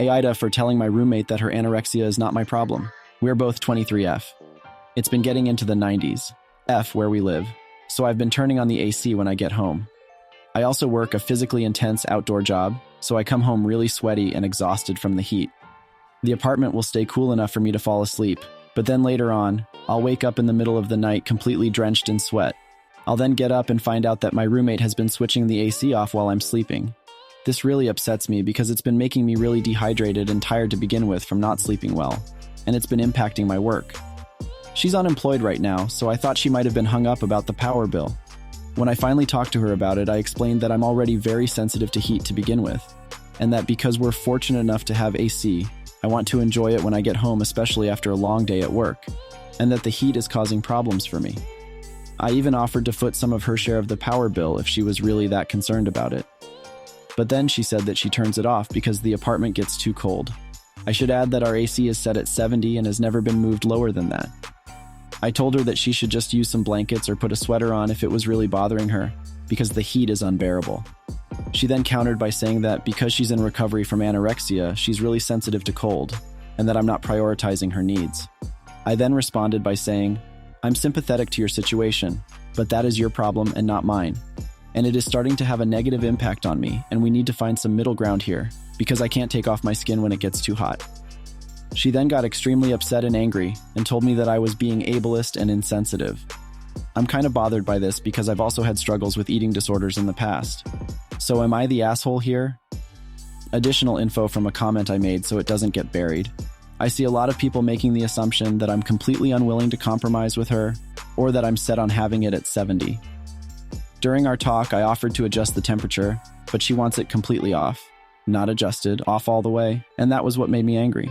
AITA for telling my roommate that her anorexia is not my problem. We're both 23F. It's been getting into the 90s, F where we live, so I've been turning on the AC when I get home. I also work a physically intense outdoor job, so I come home really sweaty and exhausted from the heat. The apartment will stay cool enough for me to fall asleep, but then later on, I'll wake up in the middle of the night completely drenched in sweat. I'll then get up and find out that my roommate has been switching the AC off while I'm sleeping. This really upsets me because it's been making me really dehydrated and tired to begin with from not sleeping well, and it's been impacting my work. She's unemployed right now, so I thought she might have been hung up about the power bill. When I finally talked to her about it, I explained that I'm already very sensitive to heat to begin with, and that because we're fortunate enough to have AC, I want to enjoy it when I get home, especially after a long day at work, and that the heat is causing problems for me. I even offered to foot some of her share of the power bill if she was really that concerned about it. But then she said that she turns it off because the apartment gets too cold. I should add that our AC is set at 70 and has never been moved lower than that. I told her that she should just use some blankets or put a sweater on if it was really bothering her, because the heat is unbearable. She then countered by saying that because she's in recovery from anorexia, she's really sensitive to cold, and that I'm not prioritizing her needs. I then responded by saying, I'm sympathetic to your situation, but that is your problem and not mine. And it is starting to have a negative impact on me, and we need to find some middle ground here, because I can't take off my skin when it gets too hot. She then got extremely upset and angry, and told me that I was being ableist and insensitive. I'm kind of bothered by this because I've also had struggles with eating disorders in the past. So am I the asshole here? Additional info from a comment I made so it doesn't get buried. I see a lot of people making the assumption that I'm completely unwilling to compromise with her, or that I'm set on having it at 70. During our talk, I offered to adjust the temperature, but she wants it completely off, not adjusted, off all the way, and that was what made me angry.